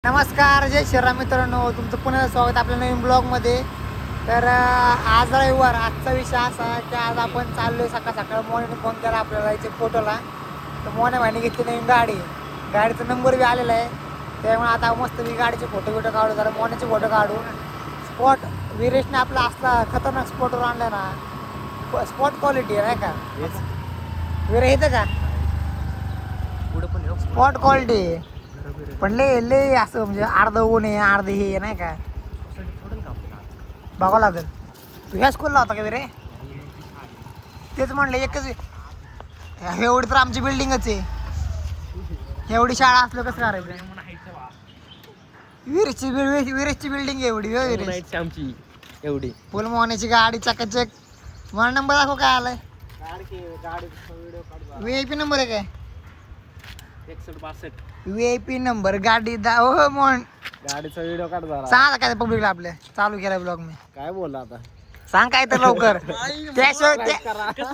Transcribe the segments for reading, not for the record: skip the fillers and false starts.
नमस्कार, जय श्रीराम मित्रांनो, तुमचं पुन्हा स्वागत आपल्या नवीन ब्लॉगमध्ये. तर आज रविवार. आजचा विषय असा आहे की आज आपण चाललोय सकाळ मोने फोन केला आपल्याला इथे फोटोला. तर मोने भाईने घेतली नवीन गाडीचा नंबर बी आलेला आहे. त्यामुळे आता मस्त मी गाडीचे फोटो काढू, जरा मोन्याचे फोटो काढू. स्पॉट विरेशने आपला असला खतरनाक स्पॉटवर आणला ना, स्पॉट क्वालिटी आहे नाही का विरे, येतं का स्पॉट क्वालिटी. पण लय असं म्हणजे अर्ध ऊन आहे अर्ध हे नाही का, बघावं लागेल. तू ह्या स्कूलला होता का रे? तेच म्हणलं एकच एवढी तर आमची बिल्डिंगच आहे. एवढी शाळा असलं कसं करायचं? विरेशची बिल्डिंग एवढी आमची एवढी फुल मोहण्याची गाडी चकाचक. मला नंबर दाखव काय आलाय. VIP नंबर आहे काय? 6162 VIP नंबर गाडी हो मोहन. गाडीचा व्हिडिओ काढ जरा. सांग काय पब्लिकला आपल्या चालू केला ब्लॉग मी. काय बोलला आता? सांग काय तर लवकर. त्याशिवाय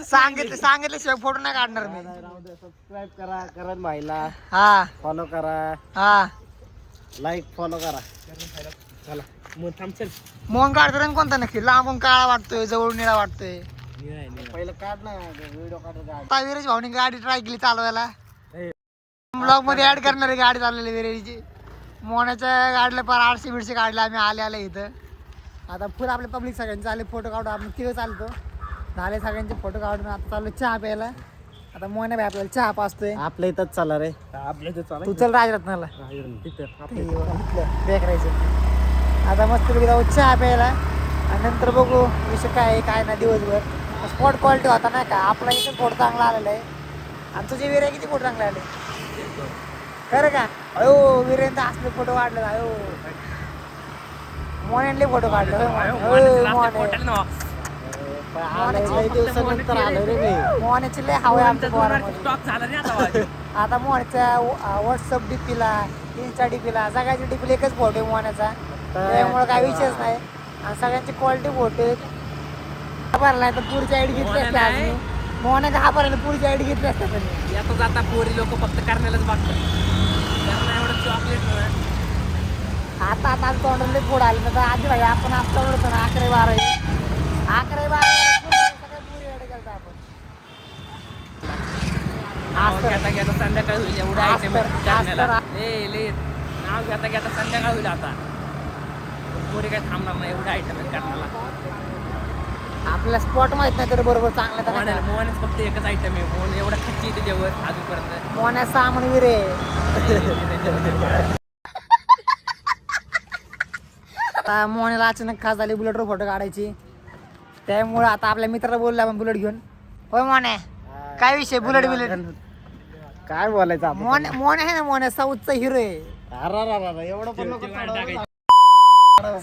सांगितल्याशिवाय फोटो नाही काढणार मी. सबस्क्राईब करा करण भाईला, हा फॉलो करा, हा लाईक फॉलो करा. चला मग थांब चल. मोहन काढतो रंग कोणता नक्की? लांबून काळा वाटतोय, जवळ निळा वाटतोय. पहिलं काढ ना व्हिडिओ काढ. आता विरेश भाऊनी गाडी ट्राय केली चालवायला. ब्लॉग मध्ये ऍड करणारी गाडी चाललेली विरेशची. मोहनाच्या गाडीला पार 800 काढले आम्ही आले इथं. आता फुल आपले पब्लिक सगळ्यांचे आले फोटो काढू. आपण तिघं चालतो झाले सगळ्यांचे फोटो काढून. आता चाललो चहा प्यायला. आता मोहना भाई आपल्याला चहा पाचतोय. आपल्या इथंच चाला रे, आपल्या इथं चाला. तू चल राजरत्नाला तिथं बेकरायचं. आता मस्त जाऊ चहा प्यायला आणि नंतर बघू विषय काय आहे काय ना. दिवसभर स्पॉट क्वालिटी होता नाही का, आपला इथं फोटो चांगला आलेला आहे. आणि तुझे विरे किती फोटो चांगले आले खरं का? अयो विरेंद्र असले फोटो काढले. अयो मोहनले फोटो काढले. दिवसानंतर आलो रे मी. मोहनाची लय हवा आहे. आता मोहनच्या व्हॉट्सअप डीपीला, इन्स्टा डीपीला, सगळ्याच्या डीपीला एकच फोटो आहे मोहनाचा. त्यामुळे काय विषयच नाही. आणि सगळ्यांची क्वालिटी फोटो आहेत. भरला तर पुढची आयडी घेतली असते. मोहनाचा हा भरला पुढची आयडी घेतली असते. आता जाता पोरी लोक फक्त करण्यालाच बघतात. चॉकलेट आता तोंडाला पुढे आले तर आधी भाई आपण आपला ओढतो ना 11-12 घेता घेता संध्याकाळ होईल. एवढं आयटम नाव घेता घेता संध्याकाळ होईल. आता पोरी काय थांबणार नाही. एवढं आयटम आहेत करण्याला. आपला स्पॉट माहित नाही तर बरोबर चांगला मोहनच फक्त एकच आयटम आहे. मोहन एवढा खच्ची येते जेवण अजूनपर्यंत. मोहना सामान विरे. आता मोहनाला अचानक खास झाली बुलेटवर फोटो काढायची. त्यामुळे आता आपल्या मित्राला बोलला आपण बुलेट घेऊन. होय मोहने, काय विषय? बुलेट काय बोलायचं मोहन आहे ना, मोहन साऊथचा हिरो आहे. एवढं पण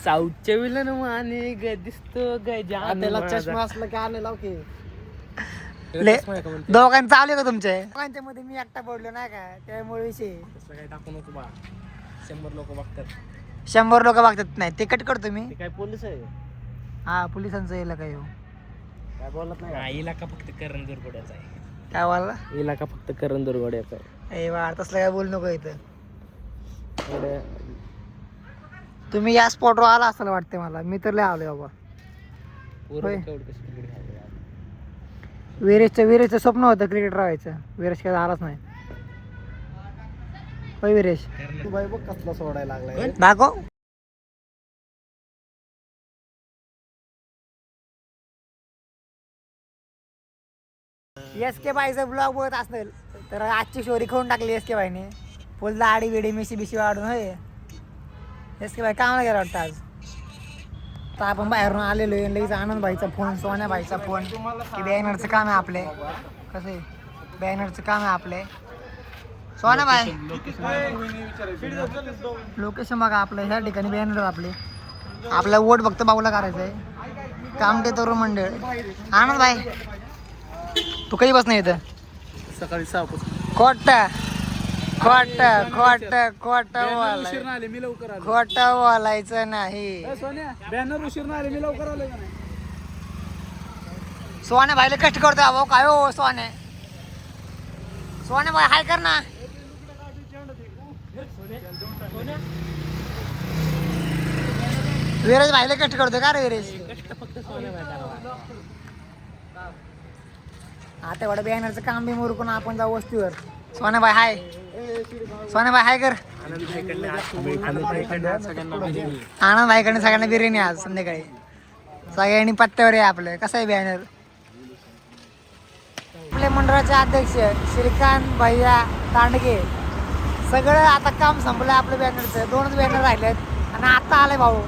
साऊथच्या विलन माने दिसतो त्याला चष्मा असला की आले लाव की. दोघांचं चालू का तुमच्या? दोघांच्या मध्ये मी एकटा पडलो नाही का, त्यामुळे विषय काय टाकू नको बा. 100 लोक बघतात. 100 लोक बघतात. नाही ते कट करतो मी. काय पोलीस आहे? हा पोलिसांचं येईल काय हो? काय बोलत नाही. इलाका फक्त करण दुर्गोड्याचा आहे. काय बोलला? इलाका फक्त करण दुर्गोड्याचा आहे. ए वा, तसलं काय बोलू नको इथं. तुम्ही या स्पॉटवर आला असं वाटतंय मला. मी तर लय आलोय बाबा. विरेशचं स्वप्न होतं क्रिकेटर व्हायचं. विरेश काय झालाच नाही. होय विरेश? तू बाई बघ कसला सोडायला लागलाय. दाखव. SK बाईचा ब्लॉग बघत असेल तर आजची स्टोरी खाऊन टाकली SK बाईने. फुल दाढी बिडी मिशी बिशी वाढून. होय SK बाई कामाला गेला वाटतं आज. तर आपण बाहेरून आलेलो आहे. लगेच आनंद भाईचा फोन, सोन्या भाईचा फोन की बॅनरचं काम आहे आपले. कसं आहे बॅनरचं काम आहे आपले. सोन्या भाई लोकेशन बघा आपलं. ह्या ठिकाणी बॅनर आपले. आपला वोट फक्त बाबूला करायचं आहे. कामटे तरुण मंडळ. आनंद भाई तू कधी बस नाही इथं? सकाळी 6 पासून. खोट बोलायचं नाही. बॅनर उशीर आले, मी लवकर आलो. सोन्या भाईला कष्ट करतोय भाऊ. काय हो सोन्या भाई हाय कर ना. विरेश भाईला कष्ट करतो का रे विरेश? कष्ट फक्त सोने भेटायला. आता एवढं बॅनरचं काम बी मुरकून आपण जाऊ वस्तीवर. सोन्याबाई हाय, सोन्याबाई हाय कर. आनंद भाईकडनं सगळ्यांना बिर्याणी आज संध्याकाळी. सगळ्यांनी पत्त्यावर आहे आपलं. कसं आहे बॅनर? आपल्या मंडळाचे अध्यक्ष श्रीकांत भैया तांडगे सगळं आता काम संपलं आपलं बॅनरचं. 2च बॅनर राहिलेत आणि आता आले भाऊ.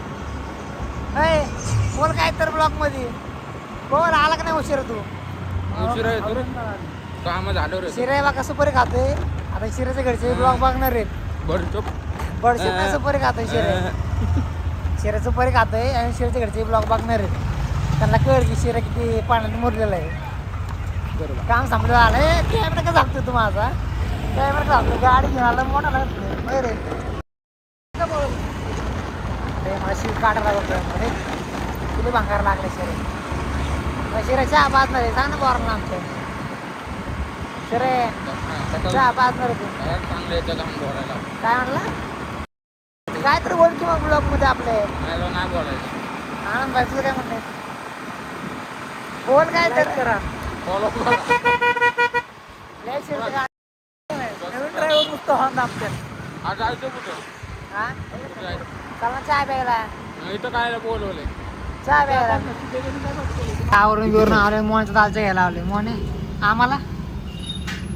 अय बोल काय तर ब्लॉक मध्ये बोल. आला का नाही उशीर तू? काम झालं रे. शिरे बघा सुपारी खातोय आता. शिरेच्या घरचे ब्लॉग बघणार आहेत. बडशेप नाही सुपारी खातोय शिरे. शिरे सुपारी खातोय आणि शिरेच्या घरचे ब्लॉग बघणार आहेत. त्यांना कळ की शिरे किती पाण्यात मुरलेलं आहे. बरोबर. काम संपलं आलंय. कॅमेरा का सांगतोय तू माझा? कॅमेरा का सांगतोय? गाडी घेऊन आला मोठा लागतोय रे. मला शीट काढायला लागतोय. किती भांगार लागले शिरे. शिरे चहा पाजणार आहे. सांग ना बोरला आमचं. शिरे चहा पाजणार आहे तू? चांगलं येतं काम बोलायला. काय म्हणला? काय तर बोल किंवा ब्लॉग मध्ये आपले. नाही बोलायचं. आनंद भाई तुझं काय म्हणणं? बोल काय तर करा. फॉलो नवीन ड्रायव्हर नुसतं हॉर्न दाबतात. आज जायचं कुठं? हा चला चहा प्यायला. इथं काय बोलवलंय? चहा प्यायला आवरून बिवरून आलोय. मोहनच्या दालच्या घ्यायला आलोय. मोहने आम्हाला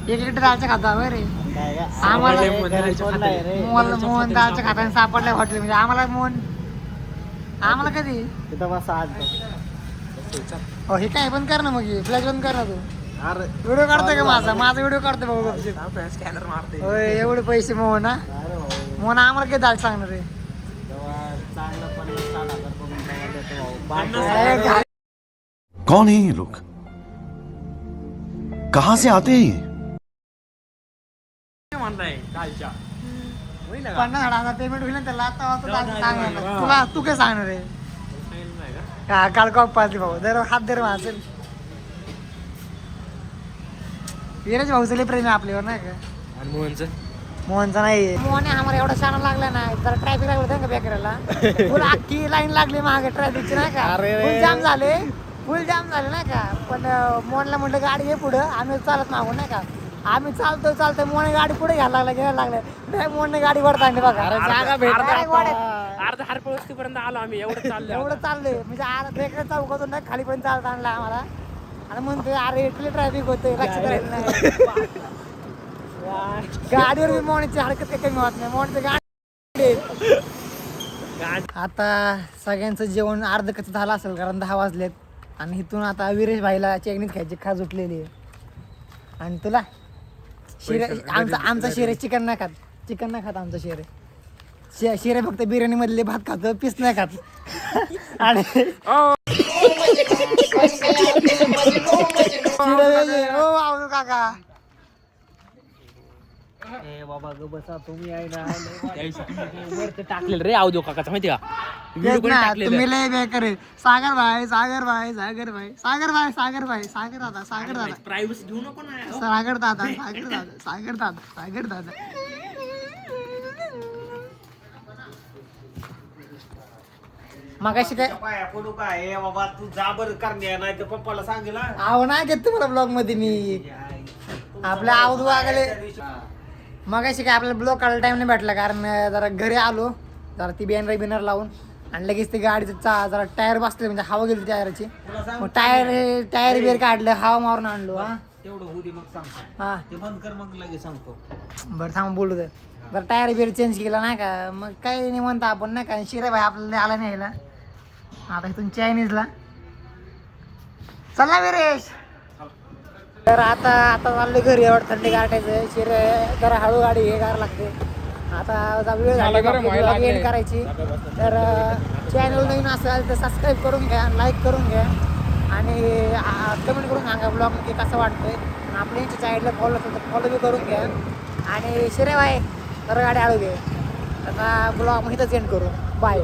एक लिटर दालच्या खाता होय रे. आम्हाला मोहन दालच्या खात्याने सापडलाय हॉटेल म्हणजे. आम्हाला मोहन आम्हाला कधी हो हे काय बंद कर ना. मग फ्लॅश बंद कर ना तू. व्हिडिओ काढतोय का माझा व्हिडिओ काढतोय भाऊ. स्कॅनर मारते. होय एवढे पैसे मोहन हा. मोहन आम्हाला काही दाल सांगणार रे. कौन है ये लोग? कहां से आते हैं ये? म्हणताय कालच्या 50,000 पेमेंट होईल ना त्याला. आता सांगणार तुला. तू काय सांगणार रे? हा काल कॉप पाजली भाऊ. दर हात दर वाचेल. विराज भाऊचं लय प्रेम आहे आपल्यावर नाही का? आणि मोहनचं मोहनचा नाही. मोहन आम्हाला एवढा शाणा लागला ना. जरा ट्रॅफिक लागलं होतं का बेकरीला. फुल अख्खी लाईन लागली मागे ट्रॅफिकची नाही का. फुल जाम झाले. फुल जाम झाले नाही का. पण मोहनला म्हटलं गाडी ये पुढं. आम्ही चालत मागून नाही का. आम्ही चालतोय मोहन गाडी पुढे घ्यायला लागले. नाही मोहनने गाडी वर आणली बघा. जागा भेटली. वाड्यात. अर्धा हरपळ वस्तीपर्यंत आलो आम्ही. एवढं चाललं. एवढं चाललंय म्हणजे बेकरी चौकातून नाही खाली पण चालत आणला आम्हाला. आणि म्हणतोय अरे इथले ट्रॅफिक होतंय लक्ष द्यायला नाही. गाडीवर बी मोहनची हरकत काही कमी होत नाही. मोहनची गाडी. आता सगळ्यांचं जेवण अर्ध कच्चं झालं असेल कारण 10 वाजलेत. आणि इथून आता विरेश भाईला चेगणीत खायची खाज उठलेली आहे. आणि तुला शिरे आमचा शिरे चिकन नाही खात. चिकन नाही खात आमचा शिरे. शिरे फक्त बिर्याणी मधले भात खातो. पीस नाही खात. आणि हो काका टाकलेलं रे आवदेव काकाचा माहिती का? तुम्ही लय बेकार आहे. सागर भाई सागर भाई सागर भाई सागर भाई सागर भाई सागर दादा सागर दादा प्रायव्हसी घेऊ नको ना. सागर दादा सागर दादा सागर दादा सागर दादा. मगाशी काय बाबा तू जा बरं करण्या नाही तर पप्पाला सांगेल. आव नाही घेत तुम्हाला ब्लॉग मध्ये मी. आपल्या आवधू आगले मगाशी काय आपल्याला ब्लॉग काढायला टाइम नाही भेटला कारण जरा घरी आलो. जरा ती बिनर लावून आणि लगेच ती गाडीचं जरा टायर बसले म्हणजे हवा गेली टायरची. मग टायर बिअर काढलं हवा मारून आणलो. हा तेवढं होऊ दे मग सांगतो. हा ते बंद कर मग लगेच सांगतो. बरं थांब बोलू दे. बरं टायर बिअर चेंज केला नाही का. मग काही नाही म्हणता आपण नाही का. शिरे भाई आपल्याला आला नाही यायला. आता इथून चायनीजला चला विरेश. तर आता चालले घरी. एवढं थंडी गाठायचं. शिरे जरा हळू गाडी हे गार लागते. आता वेळ झाला एंड करायची. तर चॅनल नवीन असेल तर सबस्क्राईब करून घ्या. लाईक करून घ्या. आणि कमेंट करून सांगा ब्लॉग मध्ये कसं वाटतंय. आपल्या यांच्या साईडला फॉलो असेल तर फॉलो बी करून घ्या. आणि शिरे भाई जरा गाडी हळू घे. आता ब्लॉग इथंच एंड करू. बाय.